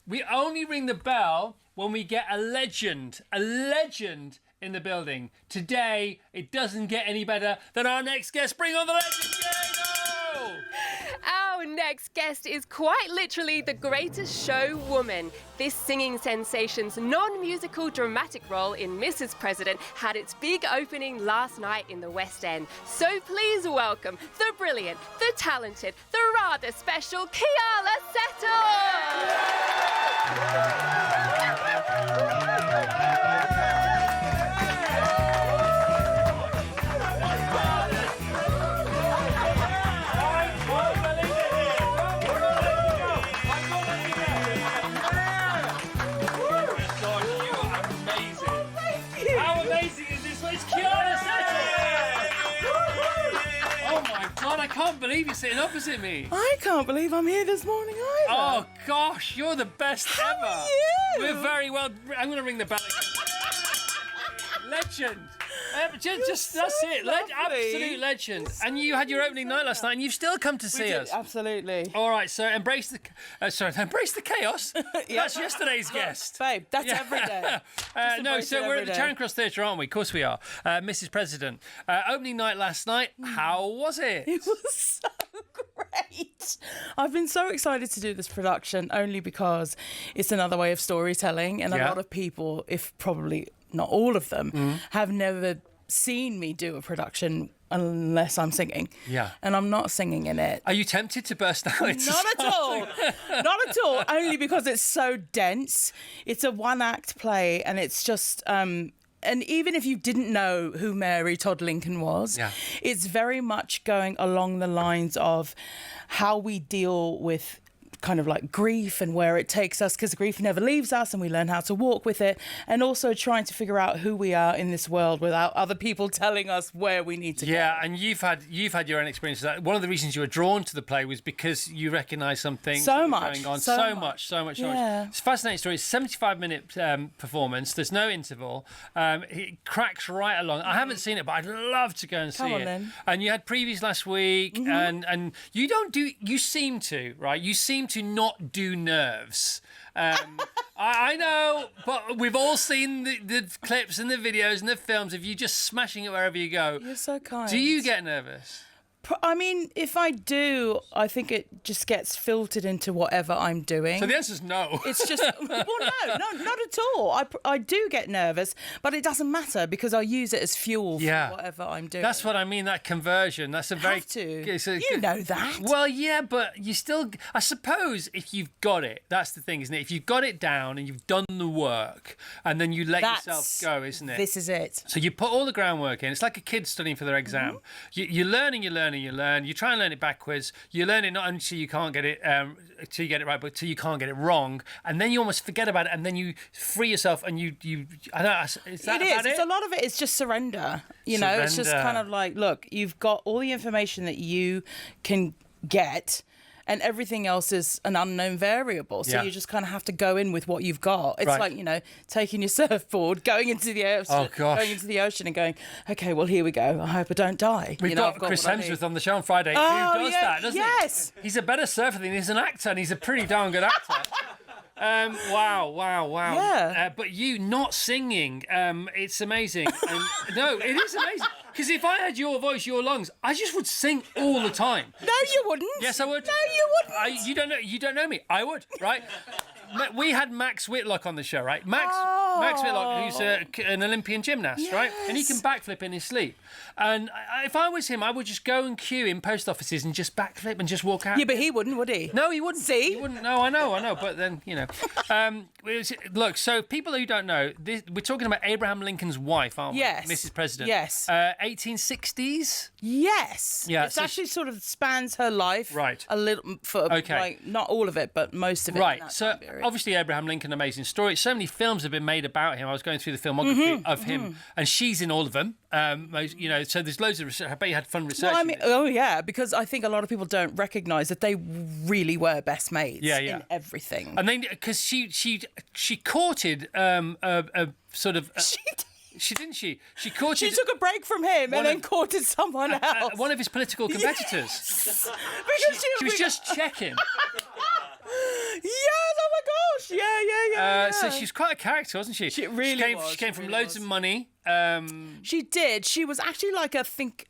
We only ring the bell when we get a legend in the building. Today, it doesn't get any better than our next guest. Bring on the legend, Jane! Our next guest is quite literally the Greatest Showwoman. This singing sensation's non-musical dramatic role in Mrs. President had its big opening last night in the West End. So please welcome the brilliant, the talented, the rather special Keala Settle! I can't believe you're sitting opposite me. I can't believe I'm here this morning either. Oh, gosh, you're the best How ever. are you? We're very well... I'm going to ring the bell again. Legend. Just so that's it. lovely. Absolute legend. And you had your opening night last night, and you've still come to see us. Absolutely. All right, so embrace the chaos. That's yesterday's guest. Babe, that's every day. So we're at the Charing Cross Theatre, aren't we? Of course we are. Mrs. President. Opening night last night. How was it? It was so great. I've been so excited to do this production only because it's another way of storytelling, and a lot of people, if probably not all of them, have never seen me do a production unless I'm singing. Yeah. And I'm not singing in it. Are you tempted to burst out? Not at all. Not at all. Only because it's so dense. It's a one-act play, and it's just... and even if you didn't know who Mary Todd Lincoln was, it's very much going along the lines of how we deal with kind of like grief and where it takes us, because grief never leaves us and we learn how to walk with it, and also trying to figure out who we are in this world without other people telling us where we need to go. Yeah, and you've had your own experiences. One of the reasons you were drawn to the play was because you recognise something going on. So much. It's a fascinating story. It's a 75-minute performance. There's no interval. It cracks right along. I haven't seen it, but I'd love to go and see it. Then. And you had previews last week, and you seem to not do nerves. I know, but we've all seen the clips and the videos and the films of you just smashing it wherever you go. You're so kind. Do you get nervous? I mean, if I do, I think it just gets filtered into whatever I'm doing. So the answer's no. It's just, well, no, not at all. I do get nervous, but it doesn't matter because I use it as fuel for whatever I'm doing. That's what I mean, that conversion. That's a very... Have to. You know that. Well, yeah, but you still... I suppose if you've got it, that's the thing, isn't it? If you've got it down and you've done the work and then you let yourself go, isn't it? This is it. So you put all the groundwork in. It's like a kid studying for their exam. You're learning. You learn. You try and learn it backwards. You learn it not until you can't get it, till you get it right, but till you can't get it wrong, and then you almost forget about it, and then you free yourself, and you. I don't know. Is that about it? It's a lot of it. It's just surrender. You know, it's just kind of like, look, you've got all the information that you can get, and everything else is an unknown variable. So you just kind of have to go in with what you've got. It's like, you know, taking your surfboard, going into the ocean and going, okay, well, here we go. I hope I don't die. We've got Chris Hemsworth on the show on Friday who does that, doesn't he? He's a better surfer than he's an actor, and he's a pretty darn good actor. Wow. Yeah. But you not singing, it's amazing. No, it is amazing. Because if I had your voice, your lungs, I just would sing all the time. No, you wouldn't. Yes, I would. No, you wouldn't. You don't know me. I would, right? We had Max Whitlock on the show, right? Max Whitlock, who's an Olympian gymnast, right? And he can backflip in his sleep. And if I was him, I would just go and queue in post offices and just backflip and just walk out. Yeah, but he wouldn't, would he? No, he wouldn't. See? He wouldn't. No, I know. But then, you know. Look, so people who don't know, we're talking about Abraham Lincoln's wife, aren't we? Yes. Mrs. President. Yes. 1860s? Yes. Yeah. It actually sort of spans her life. Right. A little, like, not all of it, but most of it. Right. So, obviously, Abraham Lincoln, amazing story. So many films have been made about him. I was going through the filmography of him, and she's in all of them. You know, so there's loads of research. I bet you had fun researching. Well, I mean, oh yeah, because I think a lot of people don't recognise that they really were best mates in everything. And then because she courted a sort of. She didn't she? She courted. She took a break from him and then courted someone else. One of his political competitors. Yes. Because she was just checking. Yes, oh my gosh! Yeah. So she's quite a character, wasn't she? She really was. She came from really loads was. of money. She did. She was actually like a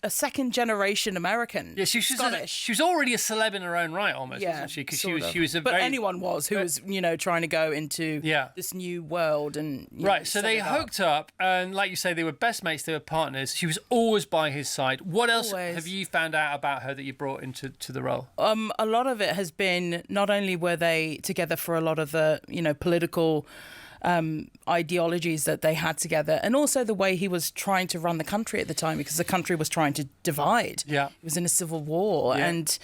second generation American. Yeah, she was Scottish. she was already a celeb in her own right, almost, wasn't she? Because she was a but very... anyone was who was trying to go into this new world and right. So they hooked up, and like you say, they were best mates. They were partners. She was always by his side. What else have you found out about her that you brought into the role? A lot of it has been not only were they together for a lot of the political ideologies that they had together, and also the way he was trying to run the country at the time, because the country was trying to divide. Yeah, it was in a civil war, and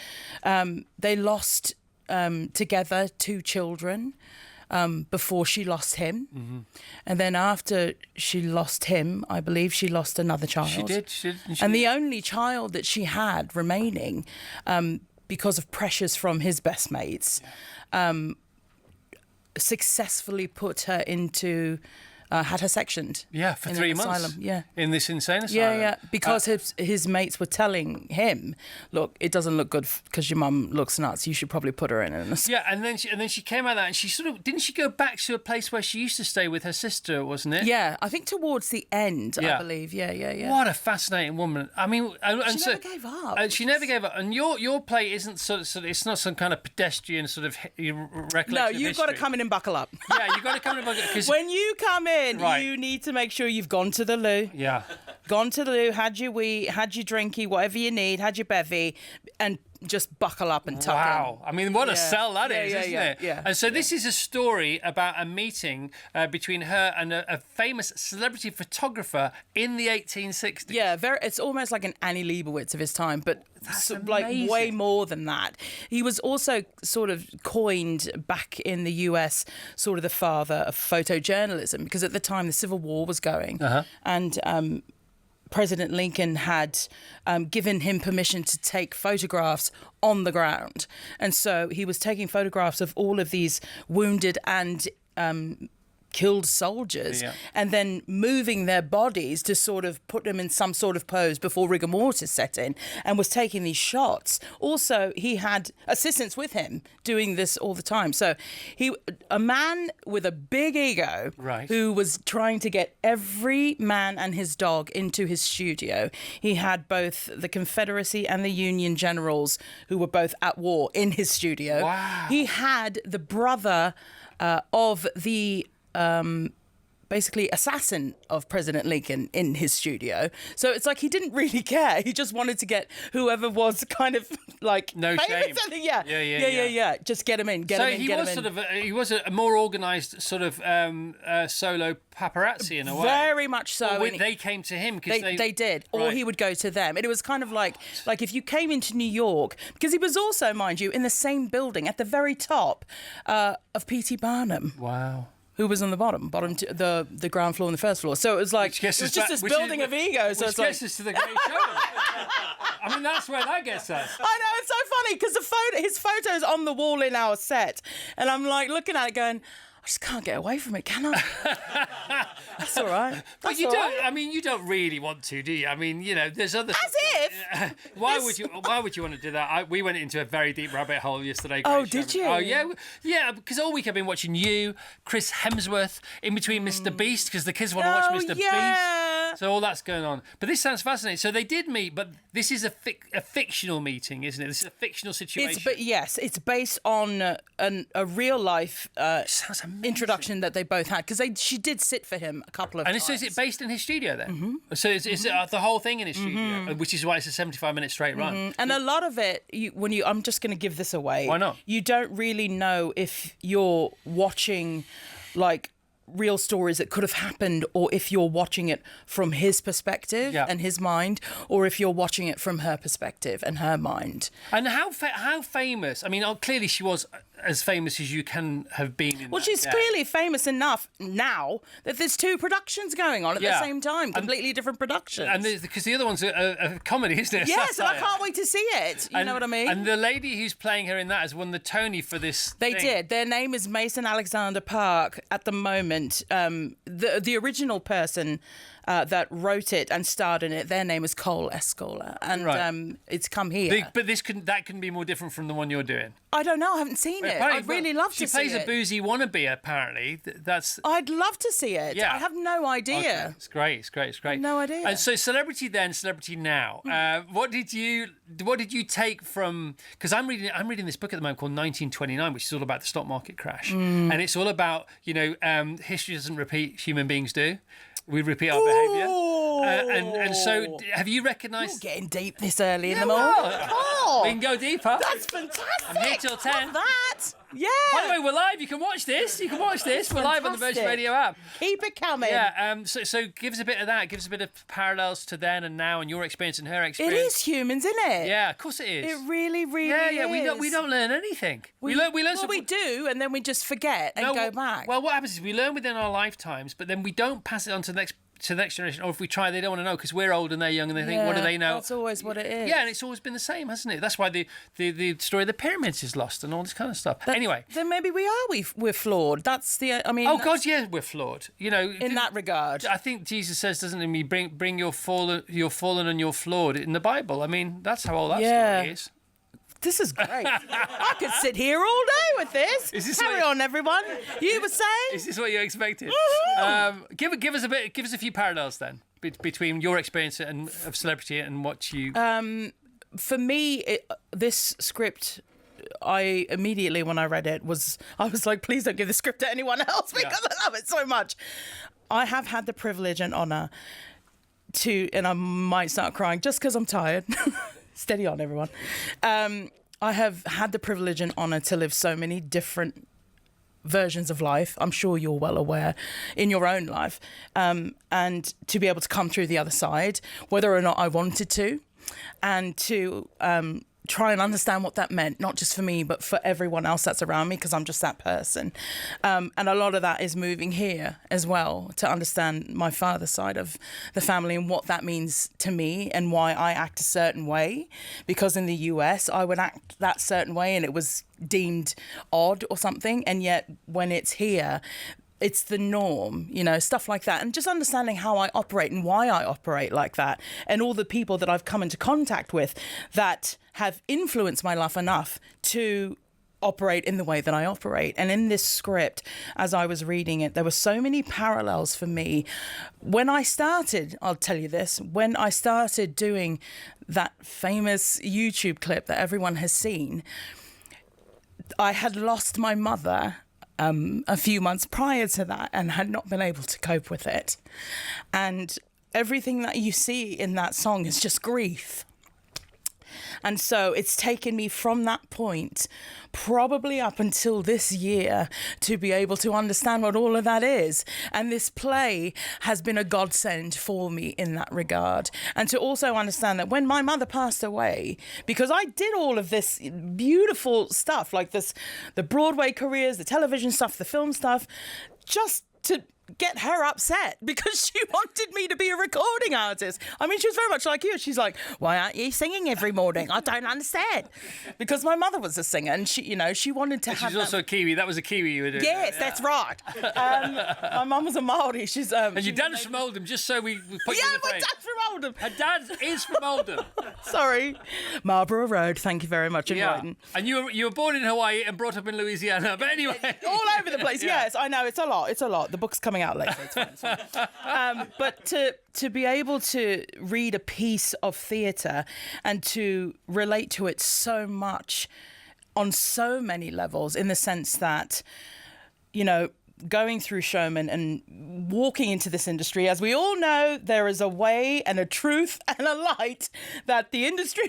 they lost together 2 children before she lost him, and then after she lost him, I believe she lost another child. She did. And the only child that she had remaining, because of pressures from his best mates, successfully put her into had her sectioned. Yeah, for 3 months. Asylum. Yeah. In this insane asylum. Yeah. Because his mates were telling him, look, it doesn't look good because your mum looks nuts. You should probably put her in an asylum. Yeah, and then she came out of that, and she sort of didn't she go back to a place where she used to stay with her sister, wasn't it? Yeah, I think towards the end, I believe. Yeah. What a fascinating woman. I mean, and she never gave up. She never gave up. And your play isn't sort of it's not some kind of pedestrian sort of recollection. No, you've got to come in and buckle up. Yeah, you've got to come in and buckle up. Because when you come in, you need to make sure you've gone to the loo. Yeah. Gone to the loo, had your wee, had your drinky, whatever you need, had your bevy, and just buckle up and tuck in. Wow. I mean, what a sell that is, isn't it? Yeah. And so this is a story about a meeting between her and a famous celebrity photographer in the 1860s. Yeah, it's almost like an Annie Leibovitz of his time, but like amazing. way more than that. He was also sort of coined back in the US sort of the father of photojournalism, because at the time the Civil War was going, and President Lincoln had given him permission to take photographs on the ground. And so he was taking photographs of all of these wounded and killed soldiers, and then moving their bodies to sort of put them in some sort of pose before rigor mortis set in, and was taking these shots. Also, he had assistants with him doing this all the time. So a man with a big ego, who was trying to get every man and his dog into his studio. He had both the Confederacy and the Union generals, who were both at war, in his studio. Wow. He had the brother of the basically assassin of President Lincoln in his studio. So it's like he didn't really care. He just wanted to get whoever was kind of like no famous. shame. Yeah. Just get him in. So he was a more organised sort of solo paparazzi in a way. Very much so. Well, they came to him because they did, or he would go to them. And it was kind of like if you came into New York, because he was also, mind you, in the same building at the very top of P.T. Barnum. Wow. Who was on the bottom the ground floor and the first floor. So it was like, it was just this building of ego. So it's like, gets us to the Greatest Showman. I mean, that's where that gets us. I know, it's so funny, because his photo's on the wall in our set. And I'm like looking at it going, I just can't get away from it, can I? That's all right. But you don't. I mean, you don't really want to, do you? I mean, there's other. As if. Why would you want to do that? We went into a very deep rabbit hole yesterday. Oh, did you? Oh, yeah. Because all week I've been watching you, Chris Hemsworth, in between Mr. Beast, because the kids want to watch Mr. Beast. So all that's going on. But this sounds fascinating. So they did meet, but this is a fictional meeting, isn't it? This is a fictional situation. It's based on a real life introduction that they both had, because she did sit for him a couple of times. And so is it based in his studio then? Mm-hmm. So is it the whole thing in his studio, which is why it's a 75-minute straight run? And a lot of it, I'm just going to give this away. Why not? You don't really know if you're watching like real stories that could have happened, or if you're watching it from his perspective and his mind, or if you're watching it from her perspective and her mind. And how famous? I mean, clearly she was as famous as you can have been. She's clearly famous enough now that there's 2 productions going on at the same time, completely different productions. And because the other one's a comedy, isn't it? Yes, and I can't wait to see it. You know what I mean? And the lady who's playing her in that has won the Tony for this. They did. Their name is Mason Alexander Park at the moment. The original person that wrote it and starred in it. Their name is Cole Escola, and it's come here. But that can be more different from the one you're doing. I don't know. I haven't seen it. I'd really love to see it. She plays a boozy wannabe, apparently. I'd love to see it. Yeah. I have no idea. Okay. It's great. No idea. And so, celebrity then, celebrity now. What did you take from? Because I'm reading this book at the moment called 1929, which is all about the stock market crash, and it's all about history doesn't repeat, human beings do. We repeat our behaviour. And so, have you recognised... You're getting deep this early in the morning. We can go deeper. That's fantastic. I'm here till 10. Love that. Yeah. By the way, we're live. You can watch this. We're live on the Virgin Radio app. Keep it coming. Yeah. So give us a bit of that. Give us a bit of parallels to then and now and your experience and her experience. It is humans, isn't it? Yeah, of course it is. It really, really is. Yeah. We don't learn anything. We learn. Well, we do, and then we just forget and go back. Well, what happens is we learn within our lifetimes, but then we don't pass it on to the next generation, or if we try, they don't want to know because we're old and they're young and they think, what do they know? That's always what it is. Yeah, and it's always been the same, hasn't it? That's why the story of the pyramids is lost and all this kind of stuff. Anyway, then maybe we're flawed. That's the. I mean. Oh God, yeah, we're flawed. In that regard. I think Jesus says, doesn't he? Bring your fallen and your flawed in the Bible. I mean, that's how all that story is. This is great. I could sit here all day with this. Carry on, everyone. You were saying? Is this what you expected? Give us a few parallels then between your experience of celebrity and what you. For me, this script. I immediately, when I read it, I was like, please don't give the script to anyone else because I love it so much. I have had the privilege and honour and I might start crying just because I'm tired. Steady on, everyone. I have had the privilege and honour to live so many different versions of life. I'm sure you're well aware in your own life. And to be able to come through the other side, whether or not I wanted to, and to try and understand what that meant, not just for me, but for everyone else that's around me, because I'm just that person. And a lot of that is moving here as well to understand my father's side of the family and what that means to me and why I act a certain way. Because in the US, I would act that certain way and it was deemed odd or something. And yet when it's here, it's the norm, stuff like that. And just understanding how I operate and why I operate like that. And all the people that I've come into contact with that have influenced my life enough to operate in the way that I operate. And in this script, as I was reading it, there were so many parallels for me. When I started, I'll tell you this, when I started doing that famous YouTube clip that everyone has seen, I had lost my mother a few months prior to that and had not been able to cope with it. And everything that you see in that song is just grief. And so it's taken me from that point, probably up until this year, to be able to understand what all of that is. And this play has been a godsend for me in that regard. And to also understand that when my mother passed away, because I did all of this beautiful stuff, like the Broadway careers, the television stuff, the film stuff, just to get her upset because she wanted me to be a recording artist. I mean, she was very much like you. She's like, why aren't you singing every morning? I don't understand. Because my mother was a singer and she wanted to have She's also a Kiwi. That was a Kiwi you were doing. Yes, that's right. My mum was a Māori. And your dad is from Oldham, just so we put you in the frame. Yeah, my dad's from Oldham. Her dad is from Oldham. Sorry. Marlborough Road, thank you very much. And you were born in Hawaii and brought up in Louisiana. But anyway. All over the place, yes. I know, it's a lot. The book's coming out later. It's fine. But to be able to read a piece of theatre and to relate to it so much on so many levels, in the sense that, going through Showman and walking into this industry, as we all know, there is a way and a truth and a light that the industry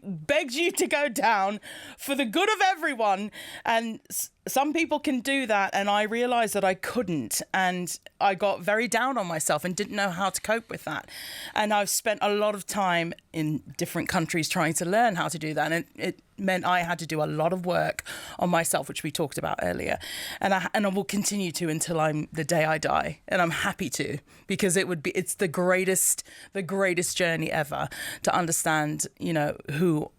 begs you to go down for the good of everyone. And some people can do that, and I realised that I couldn't, and I got very down on myself and didn't know how to cope with that. And I've spent a lot of time in different countries trying to learn how to do that, and it meant I had to do a lot of work on myself, which we talked about earlier, and I will continue to until the day I die, and I'm happy to, because it's the greatest journey ever to understand, who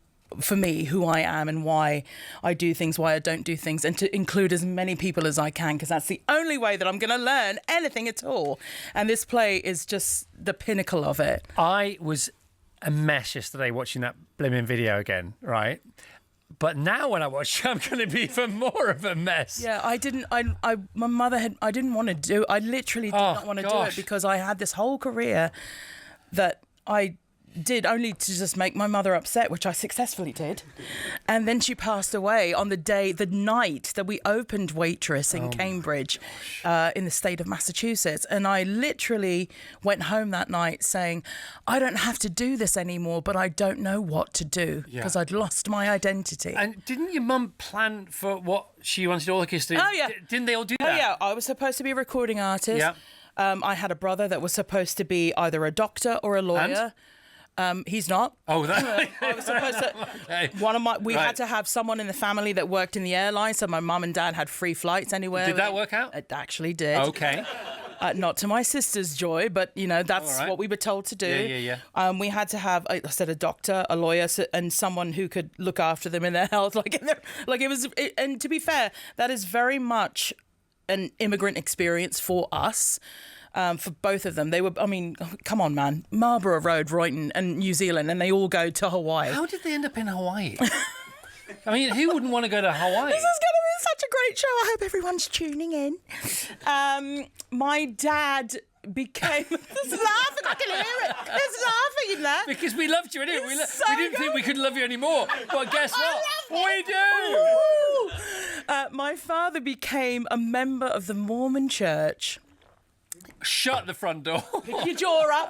for me, who I am and why I do things, why I don't do things, and to include as many people as I can, because that's the only way that I'm going to learn anything at all. And this play is just the pinnacle of it. I was a mess yesterday watching that blimmin' video again, right? But now when I watch it, I'm going to be even more of a mess. Yeah, I didn't want to do it. I literally did not want to do it because I had this whole career that I did only to just make my mother upset, which I successfully did. And then she passed away on the night that we opened Waitress in Cambridge, in the state of Massachusetts. And I literally went home that night saying, I don't have to do this anymore, but I don't know what to do because I'd lost my identity. And didn't your mum plan for what she wanted all the kids to do? Oh, yeah. Didn't they all do that? Oh, yeah. I was supposed to be a recording artist. Yeah. I had a brother that was supposed to be either a doctor or a lawyer. He's not. Oh, that. I was supposed to. Okay. We had to have someone in the family that worked in the airline, so my mum and dad had free flights anywhere. Did that work out? It actually did. Okay. Not to my sister's joy, but that's what we were told to do. Yeah. We had to have, I said, a doctor, a lawyer, and someone who could look after them in their health. And to be fair, that is very much an immigrant experience for us. For both of them. They were, come on, man. Marlborough Road, Royton and New Zealand, and they all go to Hawaii. How did they end up in Hawaii? I mean, who wouldn't want to go to Hawaii? This is going to be such a great show. I hope everyone's tuning in. My dad became... There's laughing, I can hear it. There's laughing in there. Because we loved you, innit? We didn't think we could love you anymore. But guess what? We do! My father became a member of the Mormon Church. Shut the front door. Pick your jaw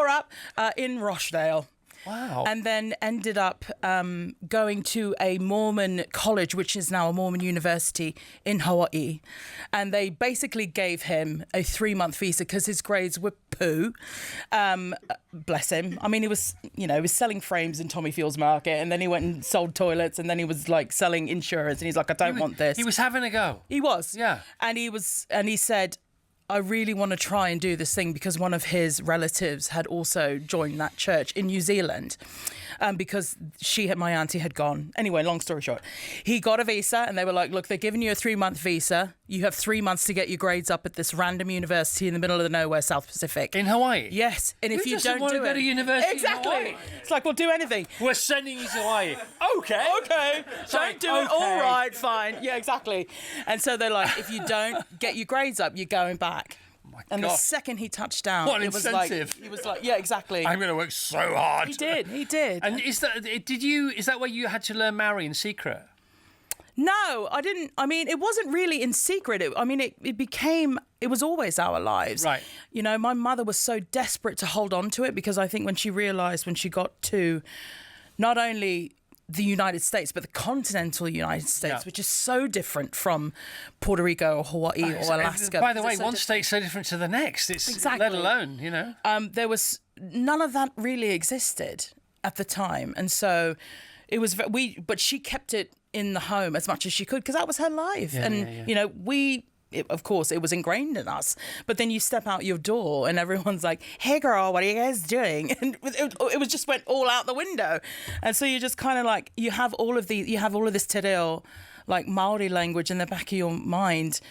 up, in Rochdale. Wow. And then ended up going to a Mormon college, which is now a Mormon university in Hawaii. And they basically gave him a 3-month visa because his grades were poo. Bless him. I mean, he was selling frames in Tommy Field's Market, and then he went and sold toilets, and then he was like selling insurance, and he's like, I don't want this. He was having a go. He was. Yeah. And he said, I really want to try and do this thing because one of his relatives had also joined that church in New Zealand because my auntie had gone. Anyway, long story short, he got a visa and they were like, look, they're giving you a 3-month visa. You have 3 months to get your grades up at this random university in the middle of the nowhere, South Pacific. In Hawaii? Yes. And if you don't want to go to university exactly. in Hawaii? It's like, we'll do anything. We're sending you to Hawaii. Okay. Don't do it. All right, fine. Yeah, exactly. And so they're like, if you don't get your grades up, you're going back. And the second he touched down, what an it was incentive. like, he was like, yeah, exactly. I'm going to work so hard. He did. And is that where you had to learn Maori in secret? No, I didn't. I mean, it wasn't really in secret. It was always our lives. Right. My mother was so desperate to hold on to it because I think when she realised when she got to not only the United States, but the continental United States, which is so different from Puerto Rico or Hawaii or Alaska. By the way, one state's so different to the next. It's exactly. Let alone, there was none of that really existed at the time, and so it was. But she kept it in the home as much as she could because that was her life, of course, it was ingrained in us. But then you step out your door and everyone's like, hey, girl, what are you guys doing? And it was just went all out the window. And so you just kind of like, you have all of this te reo, like Maori language in the back of your mind,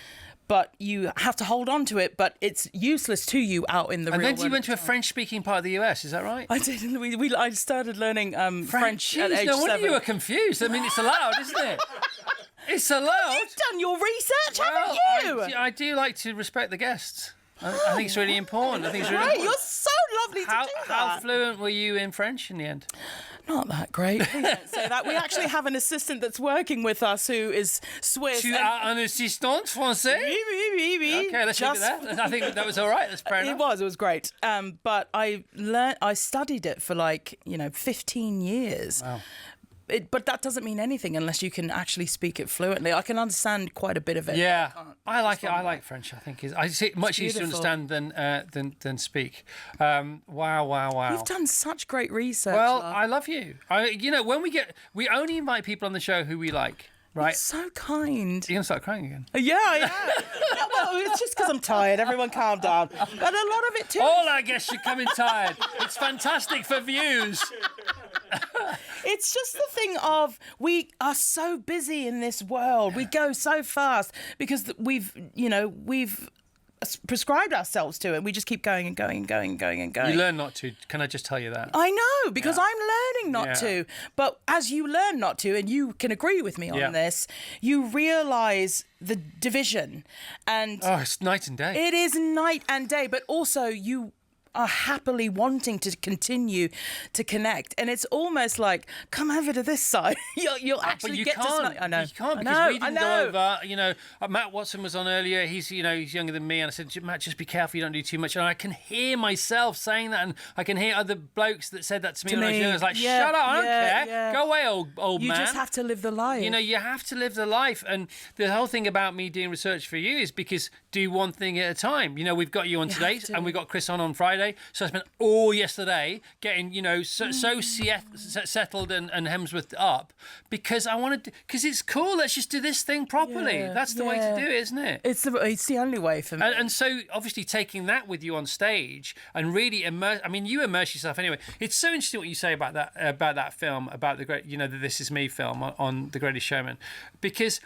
but you have to hold on to it, but it's useless to you out in the real world. And then you went to a French-speaking part of the US, is that right? I did. I started learning French at age 7. No wonder you were confused. I mean, it's allowed, isn't it? It's allowed. You've done your research, haven't you? I do like to respect the guests. I think it's really important. I think it's really great. important. You're so lovely to do that. How fluent were you in French in the end? Not that great. Please don't say that. We actually have an assistant that's working with us who is Swiss. Tu as un assistant français? Oui. Okay, let's leave it there. I think that was all right. That's fair enough. It was great. But I studied it for 15 years. Wow. But that doesn't mean anything unless you can actually speak it fluently. I can understand quite a bit of it. Yeah, I like it. I like French. I think it's much easier to understand than speak. Wow. You've done such great research. Well, love. I love you. When we only invite people on the show who we like. Right. You're so kind. You're going to start crying again. Yeah, I am. Well, it's just because I'm tired. Everyone calm down. But a lot of it too. All our guests should come in tired. It's fantastic for views. It's just the thing of we are so busy in this world. We go so fast because we've prescribed ourselves to it. We just keep going and going and going and going and going. You learn not to. Can I just tell you that? I know, because I'm learning not to. But as you learn not to, and you can agree with me on this, you realise the division. And it's night and day. It is night and day, but also you are happily wanting to continue to connect, and it's almost like, come over to this side. You'll actually get to. I know. You can't, because we didn't go over. Matt Watson was on earlier. He's younger than me, and I said, Matt, just be careful you don't do too much. And I can hear myself saying that, and I can hear other blokes that said that to me when I was young. I was like, shut up, I don't care. Go away, old man. You just have to live the life. You have to live the life, and the whole thing about me doing research for you is because do one thing at a time. We've got you on today, and we've got Chris on Friday. So I spent all yesterday getting, settled and Hemsworth up because I wanted to, because it's cool. Let's just do this thing properly. That's the way to do it, isn't it? It's the only way for me. And so obviously taking that with you on stage and really you immerse yourself anyway. It's so interesting what you say about that film, about the great, the This Is Me film on The Greatest Showman, because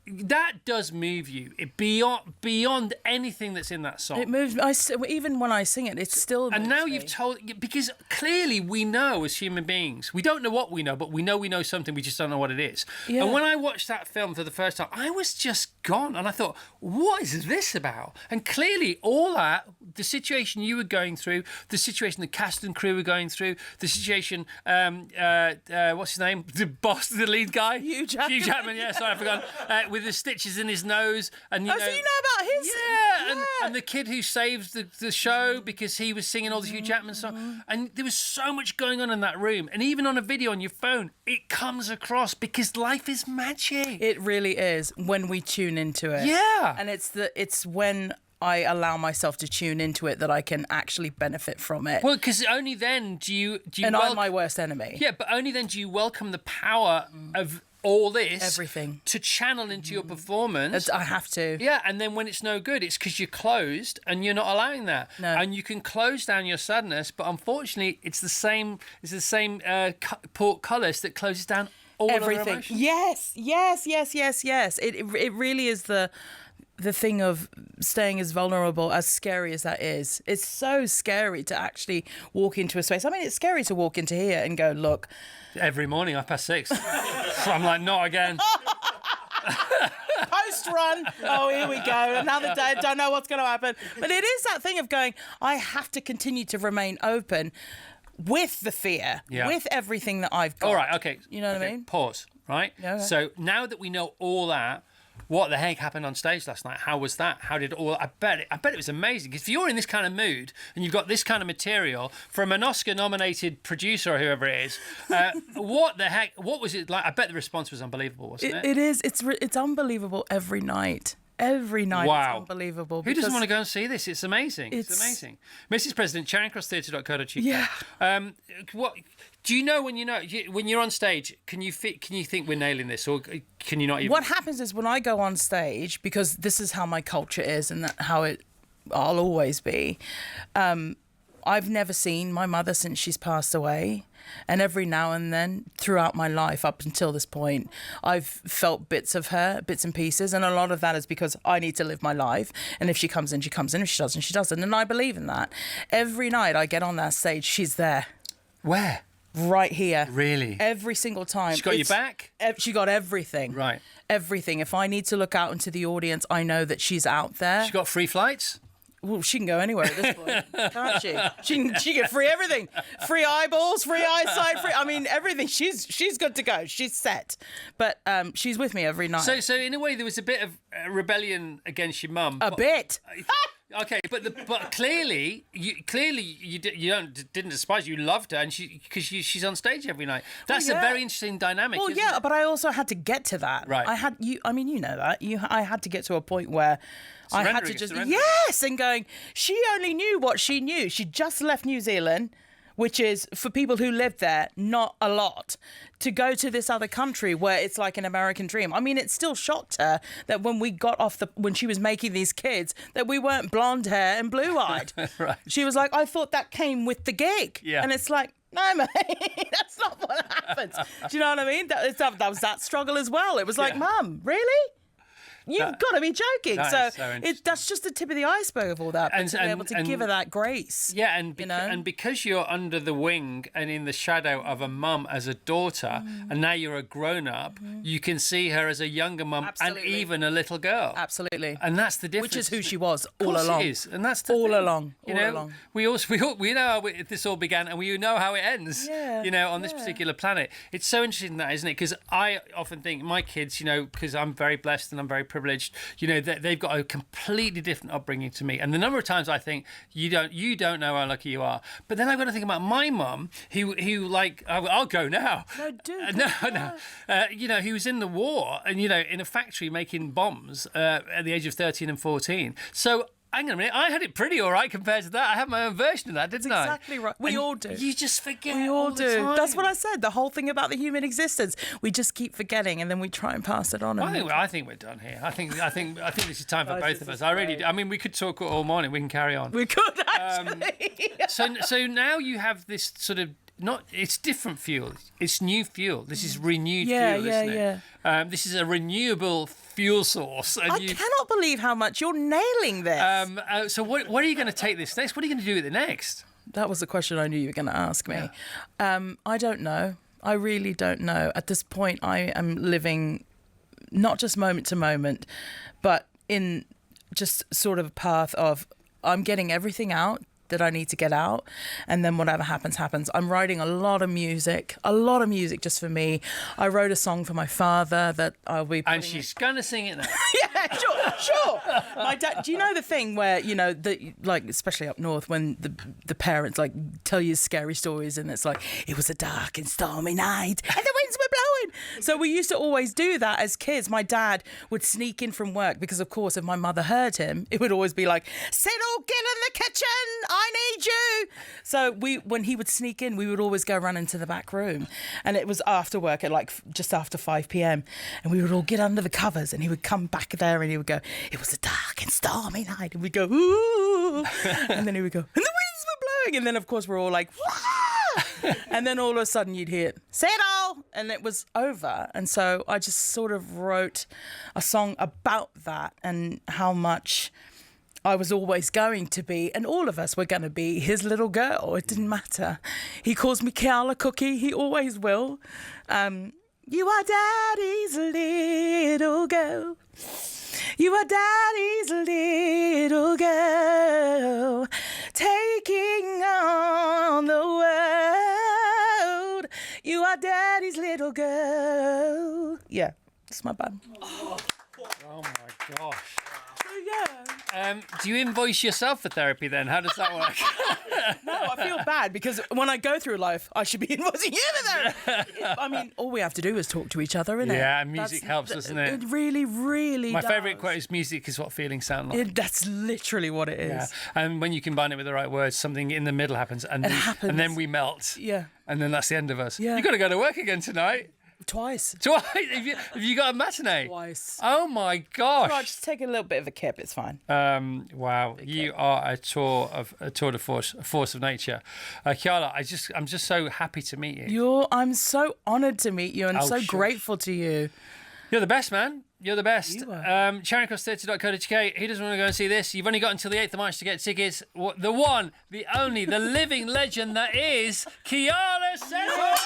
that does move you beyond anything that's in that song. It moves me. Even when I sing it, it's still. And now you've told, because clearly we know as human beings, we don't know what we know, but we know something. We just don't know what it is. Yeah. And when I watched that film for the first time, I was just gone, and I thought, what is this about? And clearly, all that, the situation you were going through, the situation the cast and crew were going through, the situation, what's his name, the boss, the lead guy, Hugh Jackman. Yeah, sorry, I forgot. With the stitches in his nose, and so you know about his? Yeah. And the kid who saves the show because he was singing all the Hugh Jackman songs, and there was so much going on in that room, and even on a video on your phone, it comes across because life is magic. It really is when we tune into it. Yeah, and it's when I allow myself to tune into it that I can actually benefit from it. Well, because only then do you. And I'm my worst enemy. Yeah, but only then do you welcome the power of all this, everything, to channel into your performance. I have to. Yeah, and then when it's no good, it's because you're closed and you're not allowing that. No. And you can close down your sadness, but unfortunately, it's the same portcullis that closes down all everything. Other emotions. Yes. It really is the thing of staying as vulnerable, as scary as that is. It's so scary to actually walk into a space. I mean, it's scary to walk into here and go, look. Every morning, 6:30. So I'm like, not again. Post run. Oh, here we go. Another day. Don't know what's going to happen. But it is that thing of going, I have to continue to remain open with the fear, with everything that I've got. All right, okay. You know what I mean? Pause, right? Yeah, okay. So now that we know all that, what the heck happened on stage last night? How was that? How did all? I bet it was amazing. Because if you're in this kind of mood and you've got this kind of material from an Oscar-nominated producer or whoever it is, what the heck? What was it like? I bet the response was unbelievable, wasn't it? It is. It's unbelievable every night. Every night. Wow. It's unbelievable. Who doesn't want to go and see this? It's amazing. It's amazing. Mrs. President, charingcrosstheatre.co.uk. Yeah. What do you know when you're on stage? Can you think we're nailing this, or can you not even? What happens is when I go on stage, because this is how my culture is and how I'll always be. I've never seen my mother since she's passed away. And every now and then, throughout my life, up until this point, I've felt bits of her, bits and pieces. And a lot of that is because I need to live my life. And if she comes in, she comes in. If she doesn't, she doesn't. And I believe in that. Every night I get on that stage, she's there. Where? Right here. Really? Every single time. She got your back? She got everything. Right. Everything. If I need to look out into the audience, I know that she's out there. She got free flights? Well, she can go anywhere at this point, can't she? She get free everything, free eyeballs, free eyesight, everything. She's good to go. She's set, but she's with me every night. So in a way, there was a bit of rebellion against your mum. A bit. Okay, but clearly you didn't despise her. You loved her, and she's on stage every night. That's a very interesting dynamic. Well, isn't it? But I also had to get to that. Right. I had you know that I had to get to a point where I had to just and going. She only knew what she knew. She just left New Zealand, which is, for people who live there, not a lot, to go to this other country where it's like an American dream. I mean, it still shocked her that when we got when she was making these kids, that we weren't blonde hair and blue-eyed. Right. She was like, I thought that came with the gig. Yeah. And it's like, No, mate, that's not what happens. Do you know what I mean? That was that struggle as well. It was like, Mum, really? You've got to be joking. That's just the tip of the iceberg of all that. And to be able to give her that grace. Yeah, and because you're under the wing and in the shadow of a mum as a daughter, and now you're a grown-up, you can see her as a younger mum and even a little girl. Absolutely. And that's the difference. Which is who she was all along. It is, and that's the all thing. along. You all know, along. we know how this all began, and we know how it ends. Yeah, you know, on this particular planet. It's so interesting that, isn't it? Because I often think my kids, you know, because I'm very blessed and I'm very privileged. You know, they've got a completely different upbringing to me, and the number of times I think you don't know how lucky you are. But then I've got to think about my mum, who like I'll go now. No, dude. No. You know, he was in the war, and you know, in a factory making bombs at the age of 13 and 14. So. Hang on a minute, I had it pretty all right compared to that. I had my own version of that, didn't I? Exactly right. We all do. You just forget. We all do. The time. That's what I said. The whole thing about the human existence. We just keep forgetting, and then we try and pass it on. I think we're done here. I think this is time for both of us. I really do. I mean, we could talk all morning. We can carry on. We could actually. So now you have this sort of. It's different fuel. It's new fuel. This is renewed fuel, isn't it? This is a renewable fuel source. And I cannot believe how much you're nailing this. So what are you going to take this next? What are you going to do with it next? That was the question I knew you were going to ask me. I don't know. I really don't know. At this point, I am living not just moment to moment, but in just sort of a path of I'm getting everything out that I need to get out, and then whatever happens. I'm writing a lot of music just for me. I wrote a song for my father that I'll be putting. And she's gonna sing it now. Yeah, sure. My dad. Do you know the thing where like especially up north when the parents like tell you scary stories and it's like it was a dark and stormy night and the winds were blowing. So we used to always do that as kids. My dad would sneak in from work because of course if my mother heard him, it would always be like, "Settle, get in the kitchen. I need you." So when he would sneak in, we would always go run into the back room, and it was after work at like just after 5 p.m. and we would all get under the covers, and he would come back there and he would go, "It was a dark and stormy night," and we'd go, "Ooh," and then he would go, "And the winds were blowing," and then of course we're all like, "Wah!" And then all of a sudden you'd hear "Settle," and it was over. And so I just sort of wrote a song about that and how much I was always going to be, and all of us were going to be, his little girl. It didn't matter. He calls me Keala Cookie. He always will. You are Daddy's little girl. You are Daddy's little girl, taking on the world. You are Daddy's little girl. Yeah, that's my bad. Oh my gosh. Yeah. Do you invoice yourself for therapy then? How does that work? No, I feel bad because when I go through life, I should be invoicing you for therapy. I mean, all we have to do is talk to each other, innit? Yeah, and music helps, doesn't it? It really, really My does. favourite quote is music is what feelings sound like. That's literally what it is. Yeah. And when you combine it with the right words, something in the middle happens. And then we melt. Yeah. And then that's the end of us. Yeah. You've got to go to work again tonight. Twice. Have you got a matinee? Twice. Oh my gosh. Right, just take a little bit of a kip. It's fine. Wow, you are a tour de force, a force of nature. Keala, I'm just so happy to meet you. I'm so honoured to meet you and grateful to you. You're the best, man. You're the best. You are. charingcrosstheatre.co.uk. Who doesn't want to go and see this? You've only got until the 8th of March to get tickets. The one, the only, the living legend that is Keala Settle.